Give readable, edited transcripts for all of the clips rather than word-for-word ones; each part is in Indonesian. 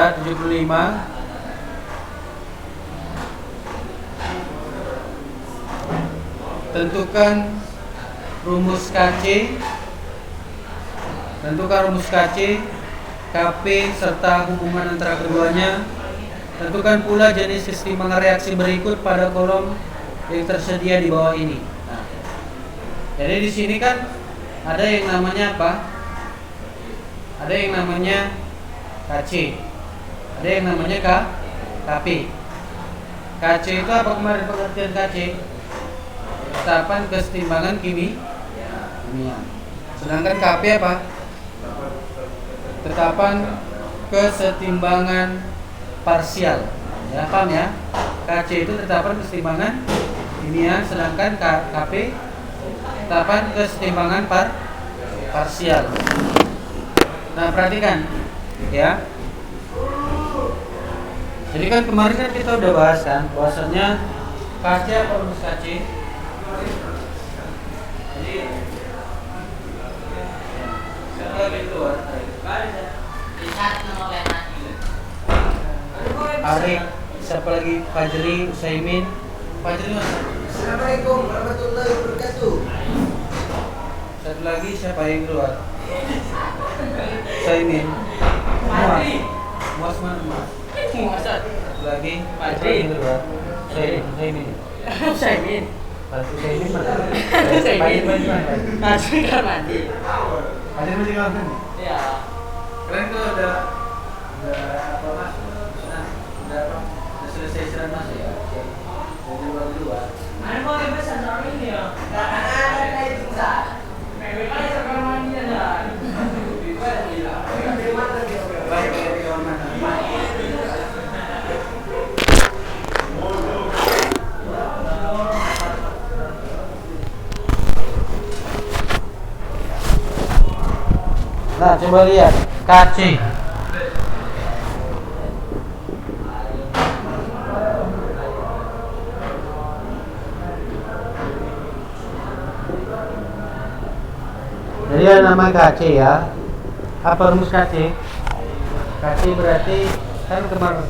Udah 75. Tentukan rumus KC. KP serta hubungan antara keduanya. Tentukan pula jenis kesetimbangan reaksi berikut pada kolom yang tersedia di bawah ini. Nah, jadi di sini kan ada yang namanya apa? Ada yang namanya KC. Ada yang namanya KP. KC itu apa kemarin pengertian KC? Ketetapan kesetimbangan kimia. Sedangkan KP apa? Ketetapan kesetimbangan parsial. Ya, paham ya? KC itu ketetapan kesetimbangan kimia, sedangkan KP ketetapan kesetimbangan parsial. Nah, perhatikan ya. Jadi kan kemarin kan kita udah bahas kan bahwasannya KC apa rumus KC? Jadi Arif, siapa lagi? Fajri, Usaimin. Fajri mas. Assalamualaikum warahmatullahi wabarakatuh. Satu lagi siapa yang keluar? Usaimin. Muas mana mas? Muasat. Satu lagi Fajri yang keluar. Usaimin. Usaimin. Usaimin mana? Usaimin. Fajri Kan mandi. masih kawan kan? Iya. Kalian tuh udah apa mas? Udah selesai siaran mas ya? Jadi baru dua. Mana kok yang besar sama ini ya? Nggak ada itu Ustaz. Mewek aja sekarang mandi ada. Baik, dari kawan mana? Nah, coba lihat KC. Jadi ada nama KC ya. Apa rumus KC? KC berarti kan kemarin.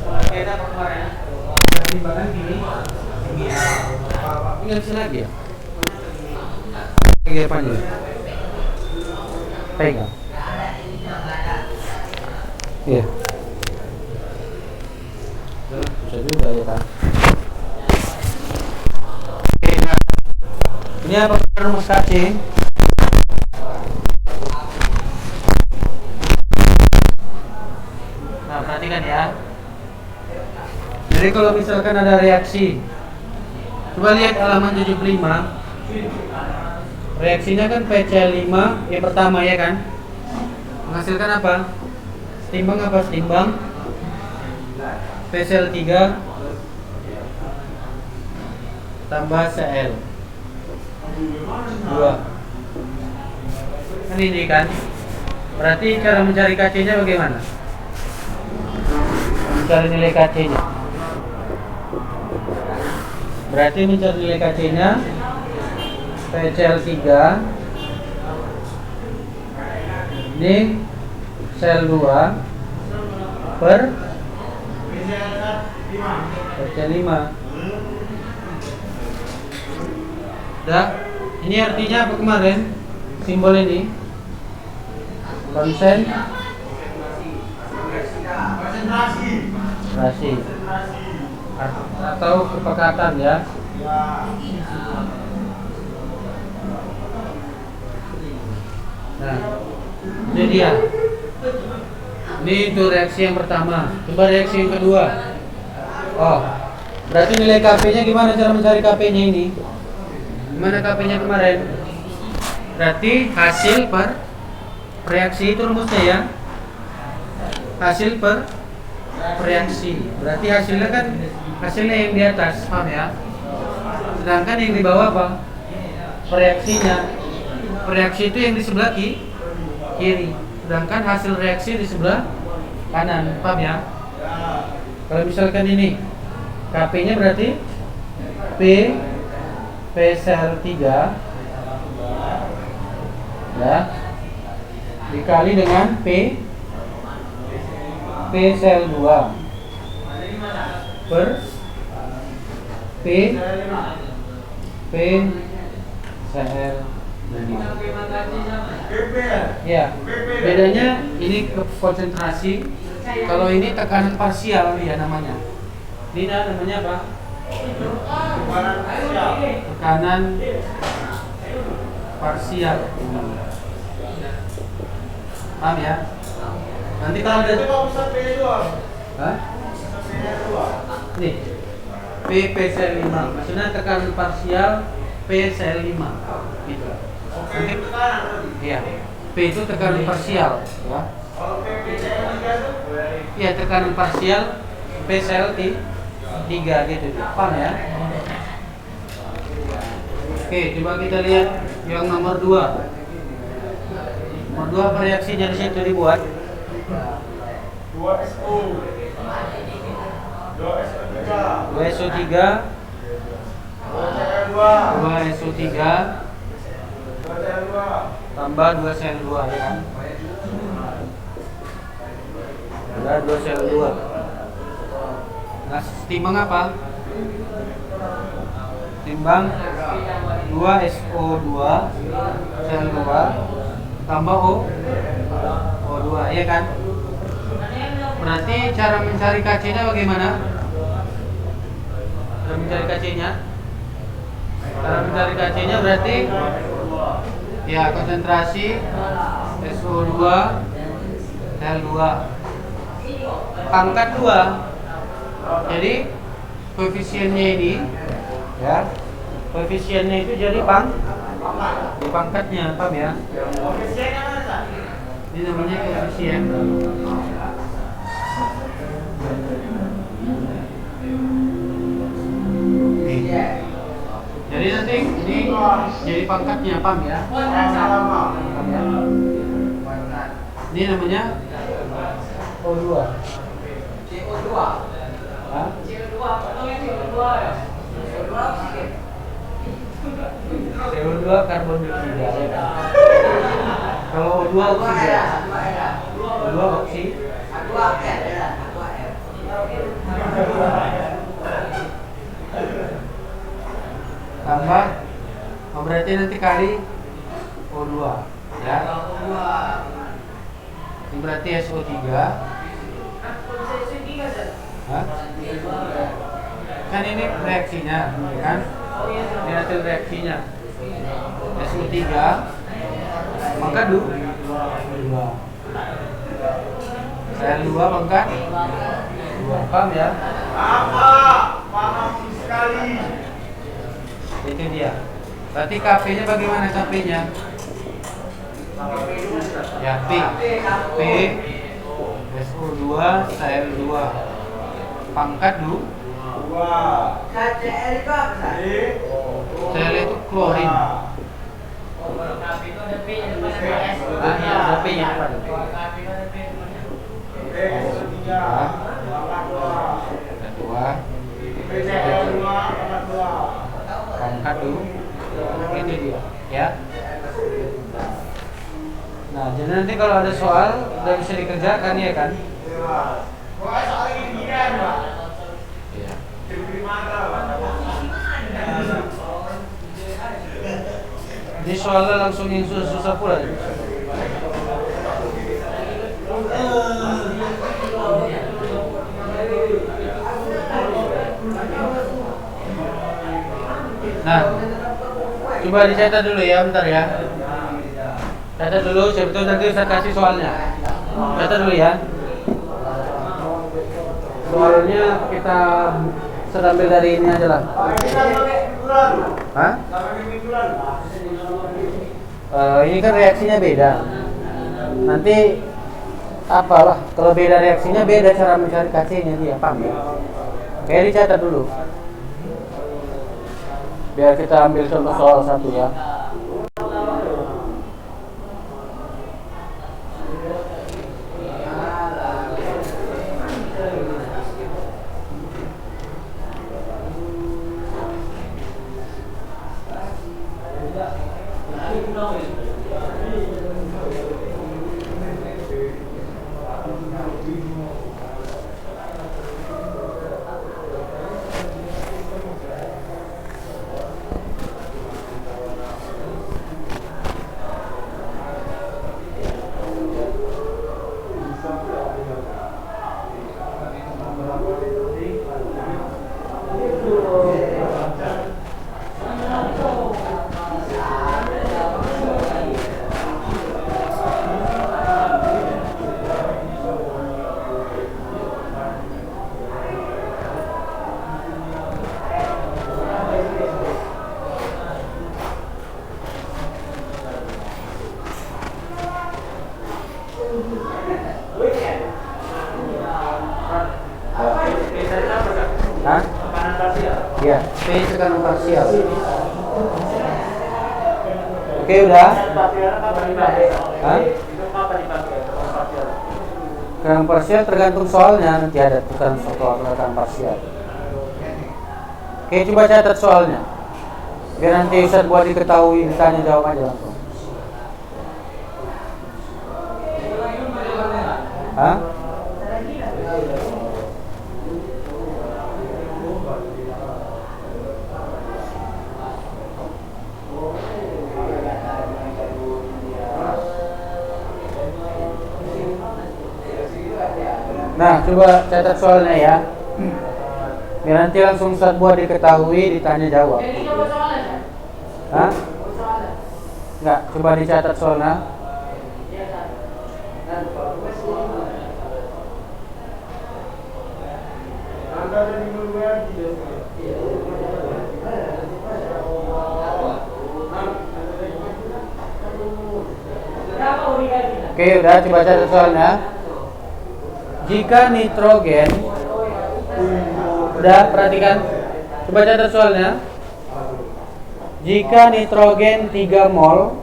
Kesetimbangan gini. Ini bisa lagi ya? Pegang apa nih? Pegang. Iya. Bisa juga ya kan. Oke, nah. Ini apa rumus KC? Nah, perhatikan ya. Jadi kalau misalkan ada reaksi, coba lihat halaman 75. Reaksinya kan PCl5 yang pertama ya kan? Menghasilkan apa? Setimbang apa? Setimbang PCl3 tambah Cl 2. Kan ini kan? Berarti cara mencari KC-nya bagaimana? Mencari nilai KC-nya. Berarti mencari nilai KC-nya PCl3 ini Cl2 per PCl5. Dah, ini artinya apa kemarin? Simbol ini konsentrasi atau kepekatan ya. Nah, ini dia. Ini itu reaksi yang pertama. Coba reaksi yang kedua. Oh, berarti nilai KP-nya gimana cara mencari KP-nya ini? Gimana KP-nya kemarin? Berarti hasil per reaksi itu rumusnya ya. Hasil per reaksi. Berarti hasilnya kan hasilnya yang di atas, paham ya? Sedangkan yang di bawah apa? Reaksinya. Reaksi itu yang di sebelah kiri. Sedangkan hasil reaksi di sebelah kanan, paham ya? Kalau misalkan ini KP-nya berarti PCl3 ya dikali dengan P sel 2 per P sel 5. Ya, bedanya ini ke konsentrasi. Kalau ini tekanan parsial ya namanya. Ini namanya apa? Tekanan parsial. Paham ya? Nanti kalau ada Hah? Nih, P sel 5. Maksudnya tekanan parsial P sel 5 gitu. Nanti, iya, P itu tekanan parsial ya. Iya, tekanan parsial P sel 3 gitu. Paham ya? Oke, coba kita lihat yang nomor 2. Nomor 2 apa reaksinya di situ dibuat? 2SO3 tambah 2 sel 2 ya kan? Ada 2 sel 2. Nah, timbang apa? Timbang 2SO2 sel 2 tambah O2 ya kan? Berarti cara mencari Kc-nya bagaimana? Cara mencari Kc-nya? Cara mencari Kc-nya berarti ya konsentrasi SO2 sel 2 pangkat 2. Jadi koefisiennya ini ya. Koefisiennya itu jadi di pangkatnya, paham ya? Ini namanya koefisien. Jadi nanti ini jadi pangkatnya, paham ya? Paham ya? Ini namanya O2. CO2. Hah? CO2 karbon dioksida. Kalau O2 oksigen. O2 oksigen. Tambah, berarti nanti kali O2 ya. Ini berarti SO3. Hah? Kan ini reaksinya, kan? Ini hasil reaksinya. SO3 maka 2 sel 2 pangkat 2. Paham ya? Paham sekali. Itu dia. Berarti Kp-nya bagaimana Kp-nya? Ya, P SO2 sel 2 pangkat 2. KCl itu apa? Sel itu klorin. Ada P-nya depan. Kedua pangkat 2. Itu dia ya. Nah, jadi nanti kalau ada soal udah bisa dikerjakan ya kan? Iya. Ini soalnya langsung yang susah-susah pula. Nah, coba dicatat dulu ya, bentar ya. Catat dulu, sebetulnya nanti saya kasih soalnya. Catat dulu ya. Soalnya kita ambil dari ini aja lah. Hah? Ini kan reaksinya beda. Nanti apalah, kalau beda reaksinya beda cara mencari Kc-nya dia, paham ya? Oke, dicatat dulu. Biar kita ambil contoh soal satu ya. P sekarang parsial. Oke, udah? Hah? Tekanan parsial tergantung soalnya, nanti ada tekanan parsial. Oke, coba catat soalnya. Biar nanti Ustaz buat diketahui, ditanya jawab aja langsung. Hah? Nah, coba catat soalnya ya. Biar nanti langsung Ustaz buat diketahui, ditanya jawab. Hah? Enggak, coba dicatat soalnya. Oke, udah coba catat soalnya. Jika nitrogen, udah perhatikan, coba catat soalnya. Jika nitrogen 3 mol,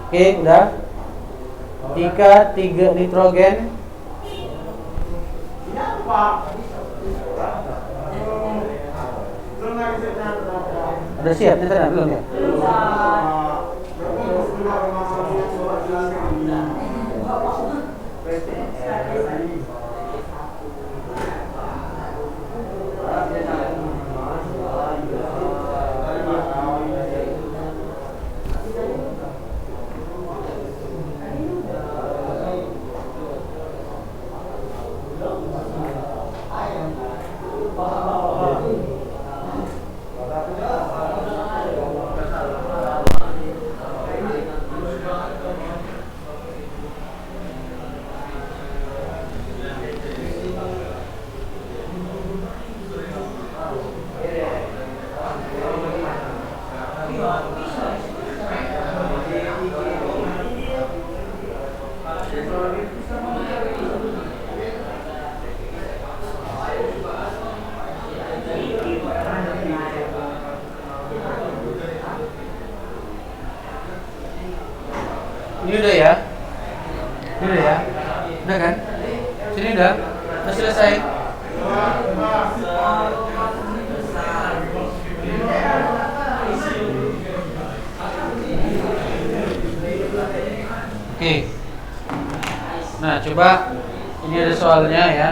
oke, udah. Jika 3 nitrogen udah siap, nyata belum ya? Ini udah ya? Ini udah ya? Udah kan? Sini udah? Udah selesai? Oke. Nah, coba ini ada soalnya ya.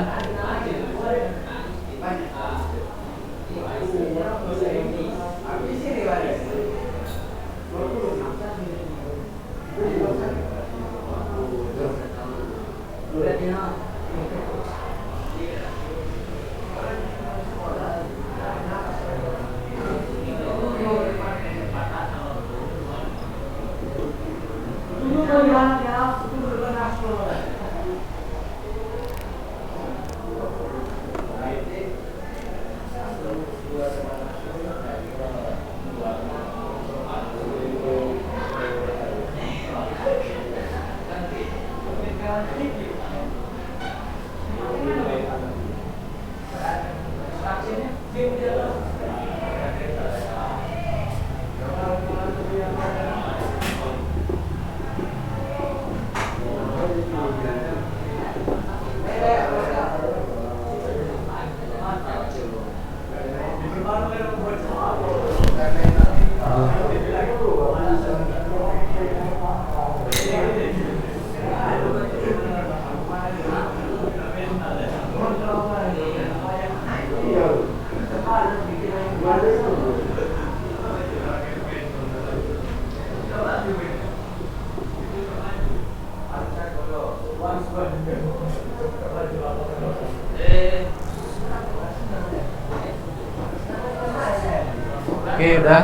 Oke, udah.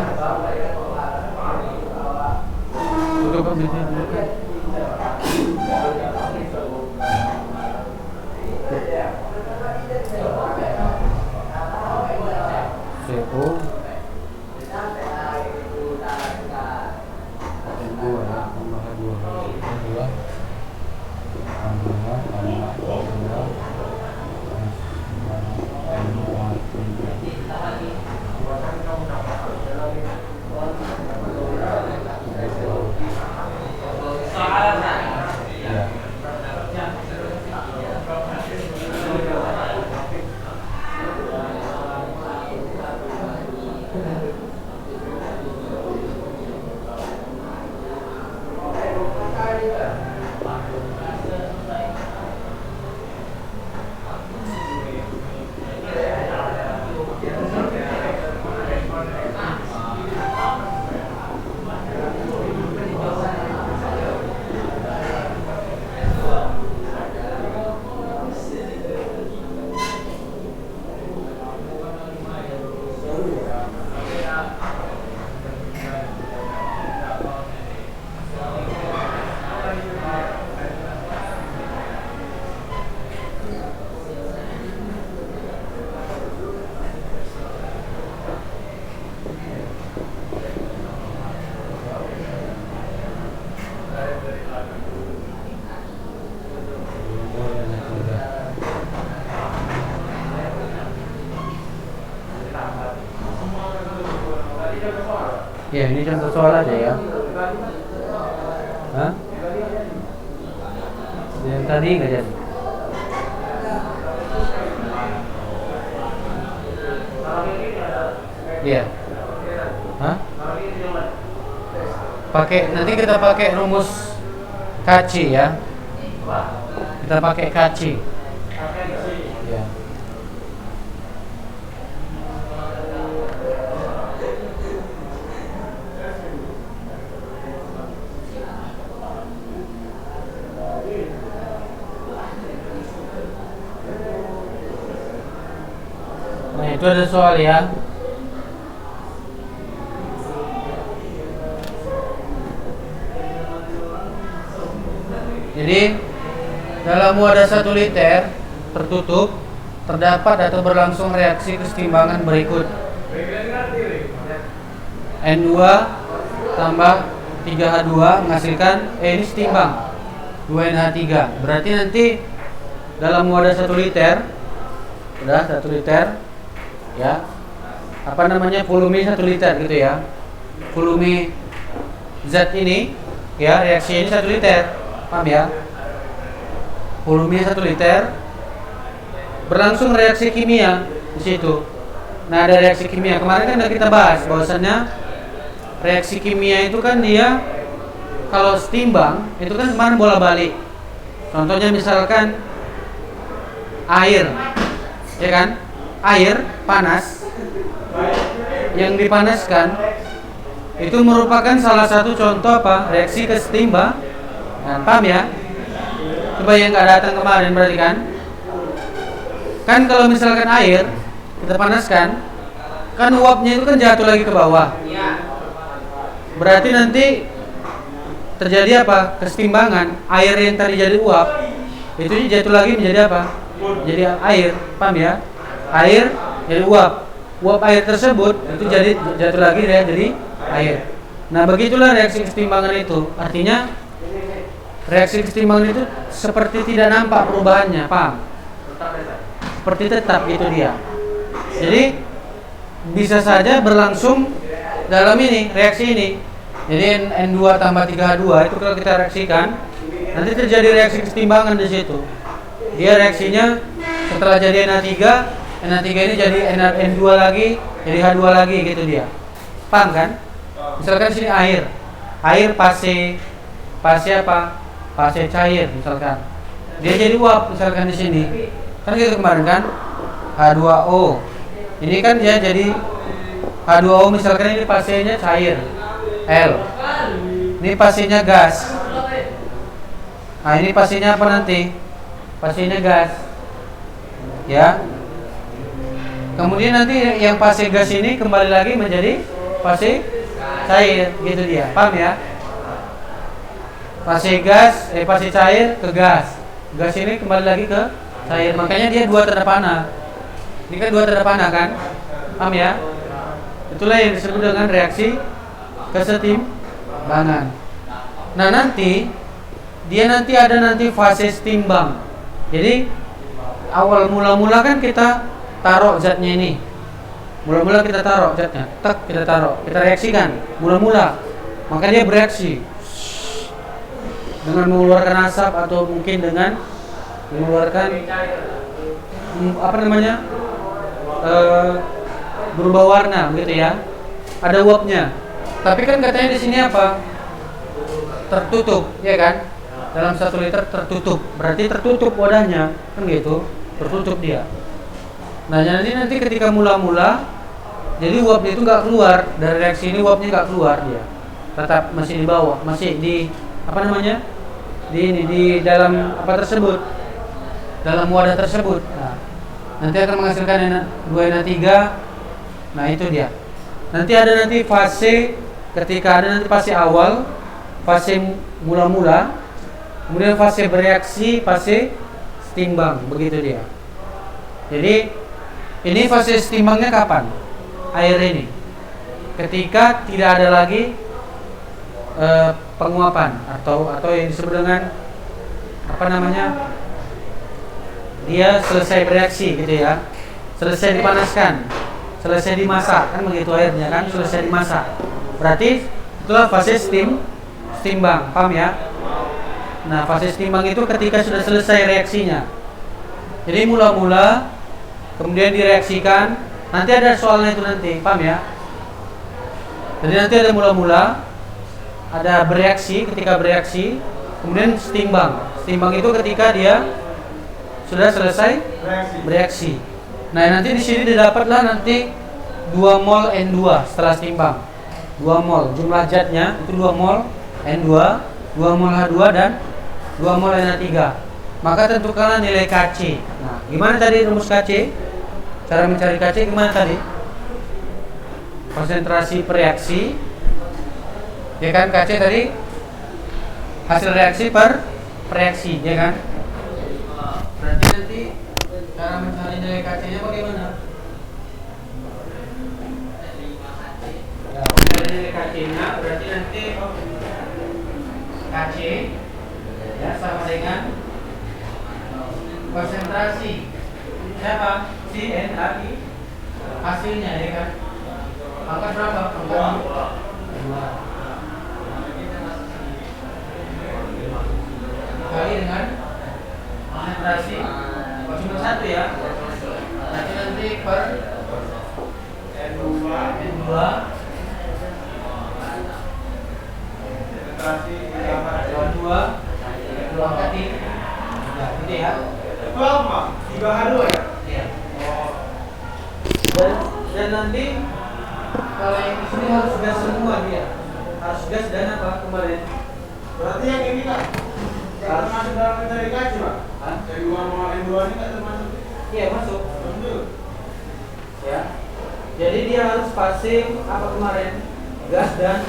Tutup pintunya dulu. CO Ya, ini contoh soal aja ya. Hah? Yang tadi nggak jadi. Iya. Hah? Nanti kita pakai rumus Kaci ya. Kita pakai Kaci. Ya. Nah, itu ada soal ya. Jadi dalam wadah 1 liter tertutup terdapat atau berlangsung reaksi kesetimbangan berikut. N2 tambah 3H2 menghasilkan ini setimbang 2NH3. Berarti nanti dalam wadah 1 liter, udah 1 liter ya. Apa namanya? Volume 1 liter gitu ya. Volume zat ini ya, reaksi ini 1 liter. Paham ya? Volume 1 liter berlangsung reaksi kimia di situ. Nah, ada reaksi kimia. Kemarin kan udah kita bahas bahwasannya reaksi kimia itu kan dia kalau setimbang itu kan kemarin bola balik. Contohnya misalkan air, ya kan? Air panas yang dipanaskan itu merupakan salah satu contoh apa? Reaksi kesetimbangan. Nah, paham ya? Coba yang nggak datang kemarin berarti kan? Kan kalau misalkan air kita panaskan, kan uapnya itu kan jatuh lagi ke bawah. Berarti nanti terjadi apa? Kesetimbangan. Air yang tadi jadi uap itu jatuh lagi menjadi apa? Jadi air, paham ya? Air jadi uap. Uap air tersebut itu jadi jatuh lagi ya jadi air. Nah, begitulah reaksi kesetimbangan itu. Artinya reaksi kesetimbangan itu seperti tidak nampak perubahannya, paham? Seperti tetap gitu dia. Jadi bisa saja berlangsung dalam ini reaksi ini. Jadi N2 tambah 3H2 itu kalau kita reaksikan nanti terjadi reaksi kesetimbangan di situ. Dia reaksinya setelah jadi NH3, NH3 ini jadi N2 lagi, jadi H2 lagi gitu dia. Paham kan? Misalkan sini air. Air fase apa? Fase cair misalkan. Dia jadi uap misalkan di sini. Kan gitu kemarin kan? H2O. Ini kan dia jadi H2O misalkan ini fasenya cair. L. Ini fasenya gas. Nah, ini fasenya apa nanti? Fasenya gas. Ya. Kemudian nanti yang fase gas ini kembali lagi menjadi fase cair gitu dia. Paham ya? Fase gas, fase cair ke gas. Gas ini kembali lagi ke cair. Makanya dia dua tanda panah. Ini kan dua tanda panah kan? Paham ya? Itulah yang disebut dengan reaksi kesetimbangan. Nah, nanti dia ada fase setimbang. Jadi awal mula-mula kan kita taruh zatnya ini. Mula-mula kita taruh zatnya, kita taruh, kita reaksikan mula-mula. Maka dia bereaksi dengan mengeluarkan asap atau mungkin dengan mengeluarkan apa namanya berubah warna gitu ya. Ada uapnya. Tapi kan katanya di sini apa? Tertutup, ya kan? Dalam 1 liter tertutup. Berarti tertutup wadahnya, kan gitu. Tertutup dia. Nah, nanti ketika mula-mula jadi uapnya itu nggak keluar dari reaksi ini, uapnya nggak keluar dia. Tetap masih di bawah, masih di apa namanya? Di dalam apa tersebut, dalam wadah tersebut. Nah, nanti akan menghasilkan 2NH3. Nah, itu dia. Nanti ada fase, ketika ada nanti fase awal, fase mula-mula, kemudian fase bereaksi, fase setimbang, begitu dia. Jadi ini fase setimbangnya kapan? Air ini ketika tidak ada lagi penguapan atau yang disebut dengan apa namanya, dia selesai bereaksi gitu ya, selesai dipanaskan, selesai dimasak, kan begitu airnya kan, selesai dimasak, Berarti itulah fase stimbang, paham ya? Nah, fase stimbang itu ketika sudah selesai reaksinya. Jadi mula-mula, kemudian direaksikan. Nanti ada soalnya itu nanti, paham ya? Jadi nanti ada mula-mula, ada bereaksi, ketika bereaksi, kemudian stimbang. Stimbang itu ketika dia sudah selesai bereaksi. Nah, nanti di sini didapatlah nanti 2 mol N2 setelah stimbang. 2 mol, jumlah zatnya itu 2 mol N2, 2 mol H2 dan 2 mol NH3. Maka tentukanlah nilai Kc. Nah, gimana tadi rumus Kc? Cara mencari Kc gimana tadi? Konsentrasi per reaksi. Ya kan, Kc tadi hasil reaksi per reaksi, ya kan? Berarti nanti cara mencari nilai Kc-nya bagaimana? Ya, mencari nilai Kc-nya berarti nanti Kc ya sama dengan konsentrasi siapa? Si NaI hasilnya, ya kan? Angka berapa? Angka 2 kali dengan konsentrasi cuma 1 ya. Nanti per N2 konsentrasi 22 angka 3 ya, gitu ya. Itu apa? 3H2 ya? Iya. Dan nanti kalau yang di sini harus gas semua dia. Harus gas dan apa kemarin? Berarti yang ini kan termasuk dalam mencari Kc, Pak? Hah? Dari 2 mol N2 ini kan termasuk? Iya, masuk. Betul. Ya. Jadi dia harus fase apa kemarin? Gas dan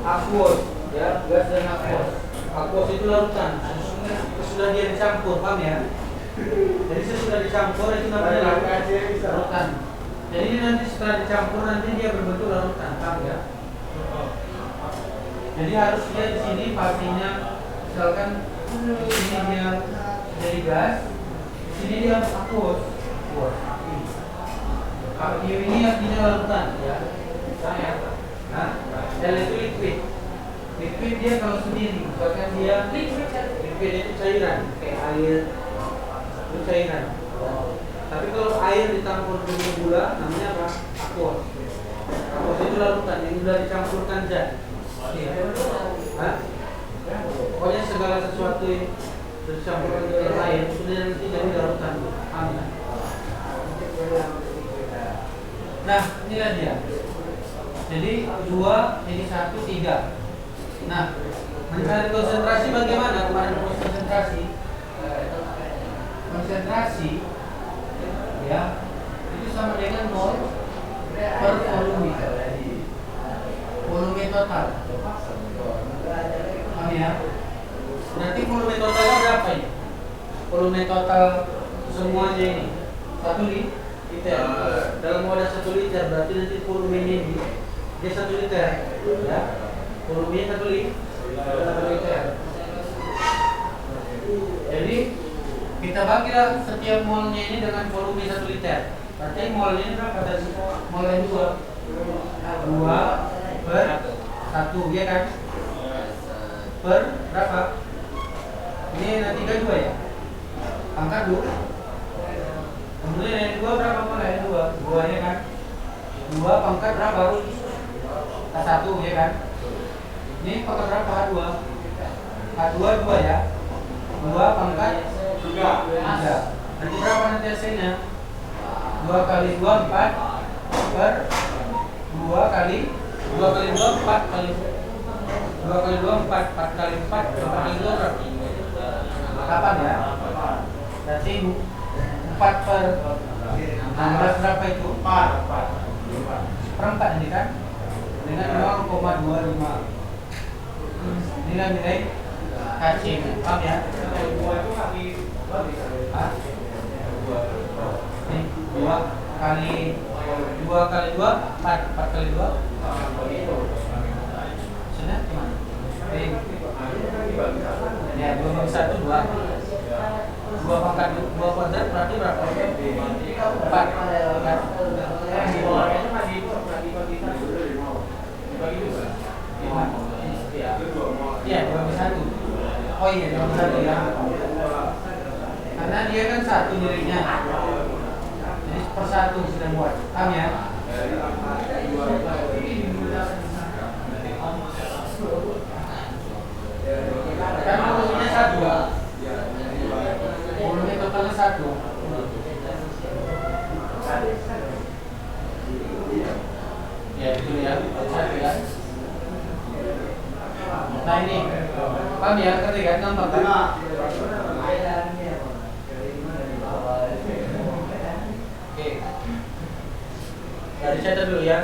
aqueous, ya, gas dan aqueous. Aqueous itu larutan. Sudah dia dicampur, paham ya? Jadi sesudah dicampur itu namanya larutan. Jadi ini nanti setelah dicampur nanti dia berbentuk larutan, paham ya? Jadi harus dia di sini fasenya, misalkan di sini dia jadi gas, di sini dia aqueous. Aqueous ini artinya larutan, ya. Nah, L itu liquid. Liquid dia kalau sendiri, misalkan dia liquid itu cairan, kayak air itu cairan. Tapi kalau air dicampur dengan gula namanya apa? Aqueous. Aqueous itu larutan yang sudah dicampurkan zat. Hah? Pokoknya segala sesuatu yang dicampurkan dengan air sudah nanti jadi larutan. Amin. Nah, inilah dia. Jadi 2, ini 1, 3. Nah, mencari konsentrasi bagaimana? Kemarin konsentrasi ya itu sama dengan mol per volume total. Paham ya? Berarti volume totalnya berapa ya? Volume total semuanya ini 1 liter. Dalam wadah 1 liter berarti nanti volumenya ini dia 1 liter, ya. Volumenya 1 liter. Jadi kita bagilah setiap molnya ini dengan volume 1 liter. Berarti molnya ini berapa tadi? Mol yang 2 per 1, ya kan? Per berapa? Ini nanti kan 2 ya? Angka 2. Kemudian yang 2 berapa mol? Yang 2 ya kan? 2 pangkat berapa? H1 ya kan? Ini pangkat berapa? H2. H2 2 ya? 2 pangkat 3. Nanti berapa nanti hasilnya? 2 kali 2 4 per 2 kali 2 kali 2 4 kali 2 kali 2 4 4 kali 4 4 kali 2 berapa? 8 ya? Berarti 4 per 16 berapa itu? 4 seperempat ini kan? Dengan 0,25. Inilah nilai Kc, paham ya? Hah? Ini 2 kali 2 4 kali 2 sudah gimana? Ya 2 bagi 1 2 pangkat 2 kuadrat berarti berapa? 4 kan? Oh iya, nomor 1 ya. Karena dia kan satu dirinya. Jadi persatu sudah buat. Paham ya? Kan volumenya 1. Volume totalnya 1. Ya, itu ya. 1 ya. Nah ini, paham ya? Ketika contoh kan? Oke. Dari catat dulu ya.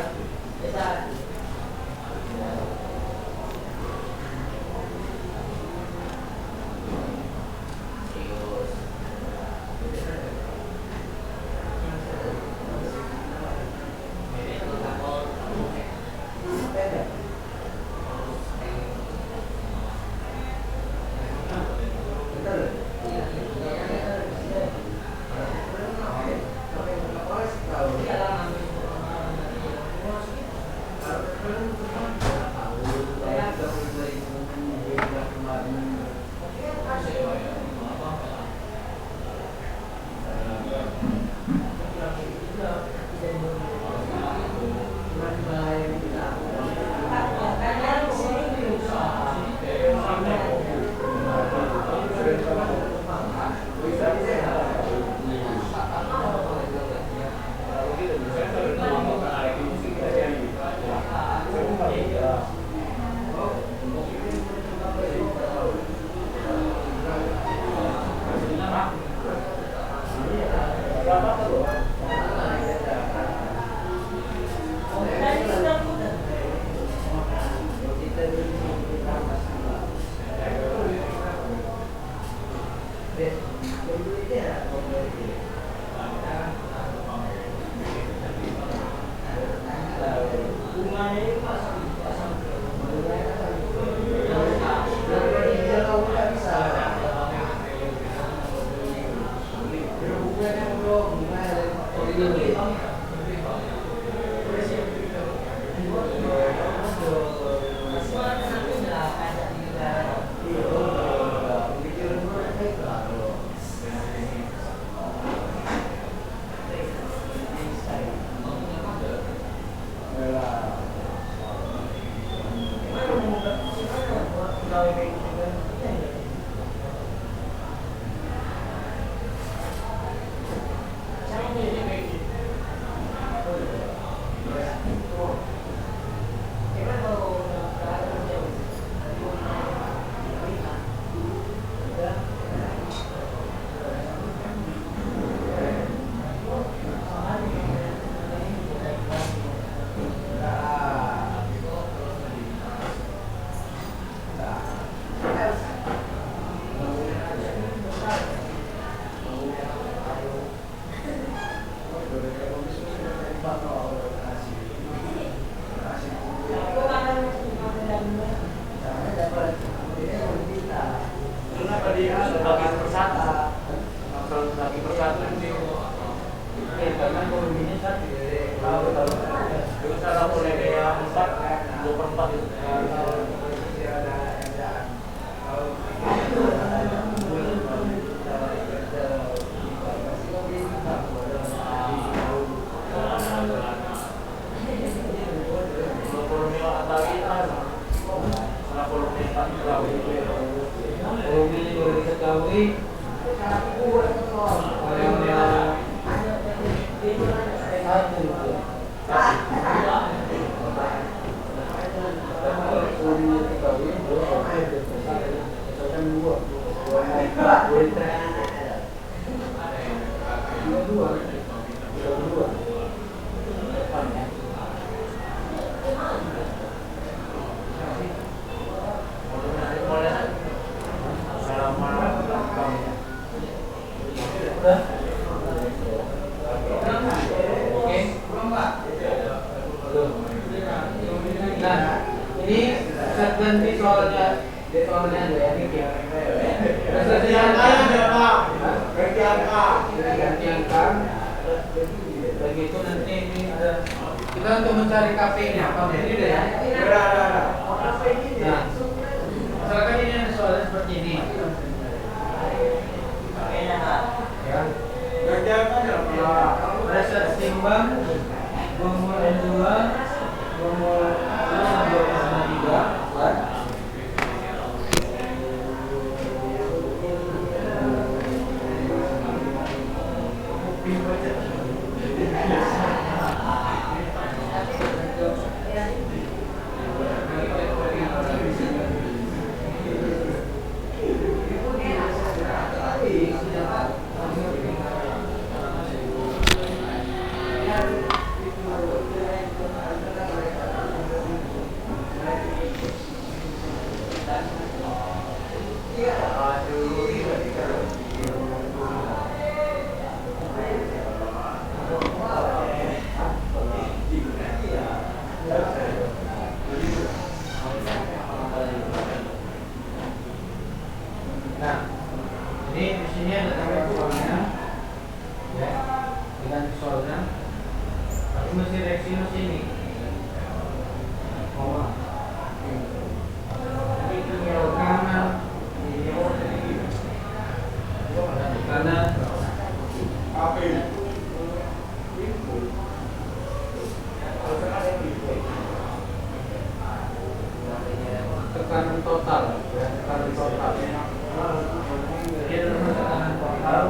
Begitu nanti ini ada kita untuk mencari KP-nya apa ini udah ya? Nah, misalkan ini ada soalnya seperti ini. Nah, ini di sini ada tanggal soalnya, ya, dengan soalnya. Tapi mesti reaksi sini. Koma. Kanan, kanan, tekanan total, ya, tekanan total. Ini adalah tekanan total.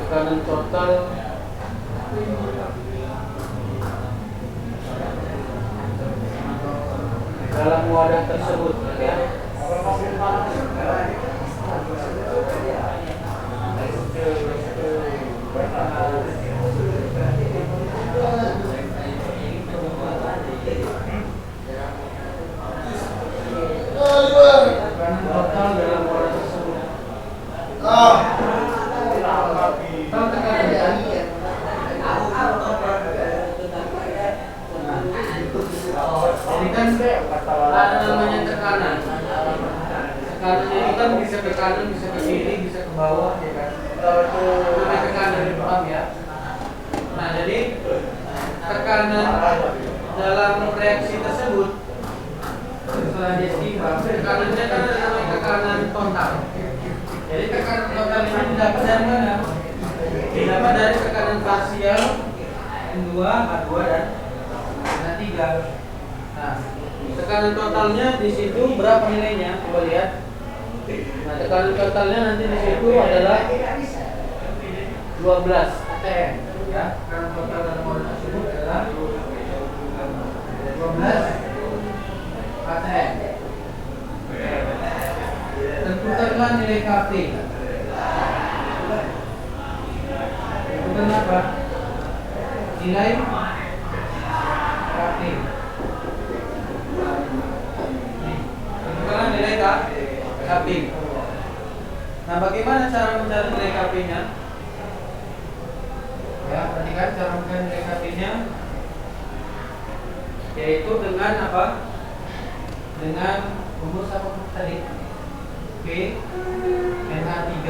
Tekanan total dalam wadah tersebut, ya. Tekanan total dalam wadah tersebut. Tahu tekanan ya? Jadi kan ada namanya tekanan. Tekanan itu kan bisa ke kanan, bisa ke kiri, bisa ke bawah, ya kan? Namanya tekanan, paham ya? Nah, jadi tekanan dalam reaksi tersebut setelah ditimbang, tekanannya kan ada namanya tekanan total. Jadi tekanan total ini didapat dari mana? Didapat dari tekanan parsial N2, H2 dan N3. Nah, tekanan totalnya di situ berapa nilainya? Coba lihat. Nah, tekanan totalnya nanti di situ adalah 12 atm. Ya, tekanan total dalam wadah tersebut adalah 12 atm. Tentukanlah nilai Kp. Tentukan apa? Nilai Kp. Tentukanlah nilai Kp. Nah, bagaimana cara mencari nilai Kp-nya? Ya, perhatikan cara mencari nilai Kp-nya, yaitu dengan apa? Dengan rumus apa tadi? P NH3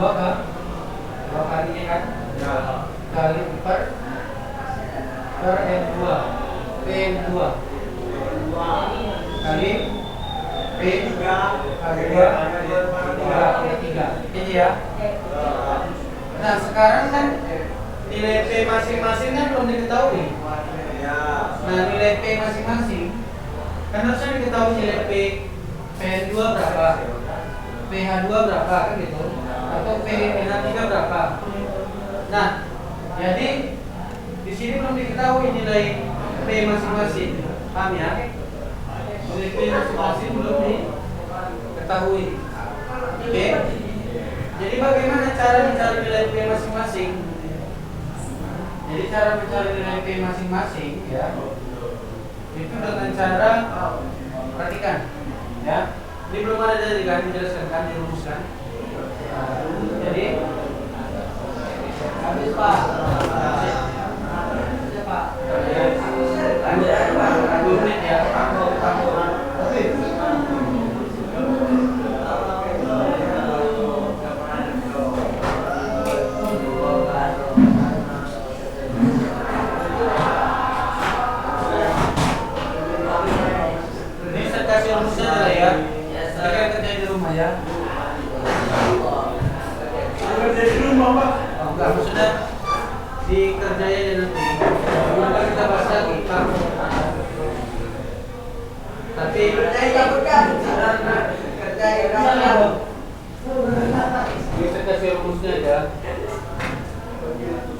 2 kalinya kan? Kali per N2 P2 kali P3 kali 3 ini ya. Nah, sekarang kan nilai P masing-masing kan belum diketahui. Nah, nilai P masing-masing kan harusnya diketahui nilai Pn2 berapa, pH2 berapa kan gitu, atau pNH3 berapa. Nah, jadi di sini belum diketahui nilai P masing-masing, paham ya? Nilai P masing-masing belum diketahui. Oke. Jadi bagaimana cara mencari nilai P masing-masing? Jadi cara mencari nilai P masing-masing, ya, itu dengan cara perhatikan. Ya, ini belum ada dari kan dijelaskan kan, dirumuskan. Jadi habis Pak. Pak. Lanjut 2 menit ya. dikerjain nanti. Maka kita bahas lagi, Pak. Tapi kita kasih rumusnya aja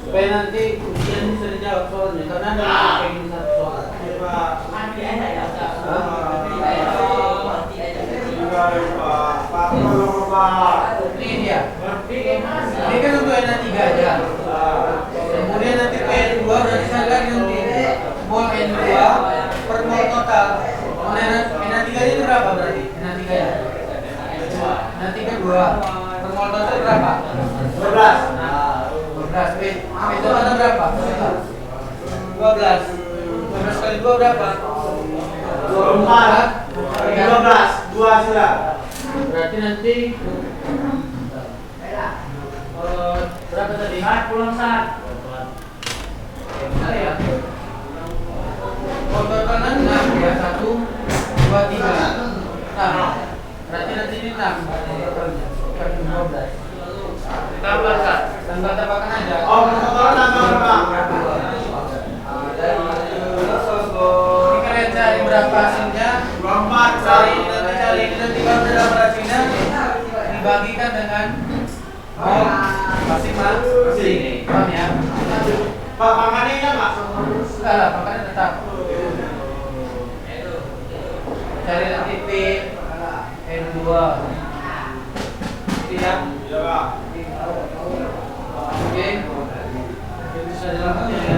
supaya nanti ujian bisa dijawab soalnya karena ada yang pengen satu soal. Nanti ada ya. Ini dia. Ini kan untuk N3 aja. Kemudian nanti N2 berarti saya lagi nanti mol N2 per mol total. N3 itu berapa berarti? N3 nya? N3 2 per mol total berapa? 12. 12. Itu ada berapa? 12. 12 kali 2 berapa? 24. 15. 2 sudah. Berarti nanti berapa tadi? Pulang saat. Benar ya? Totalnya 6 ya, 1, 2, 3 6. Berarti nanti ini 6 totalnya, bukan 12. Tambah saat. Tambah tambahkan aja. Oh, total tambah berapa? Ini kalian cari berapa hasilnya? 24. Cari ini nanti kalau berapa hasilnya dibagikan dengan masing-masing. Paham ya? Pak, makannya enggak, Pak? Enggak lah, makanya tetap. Cari nanti P N2. Tidak. Iya, Pak. Oke. Bisa dilakukan ya.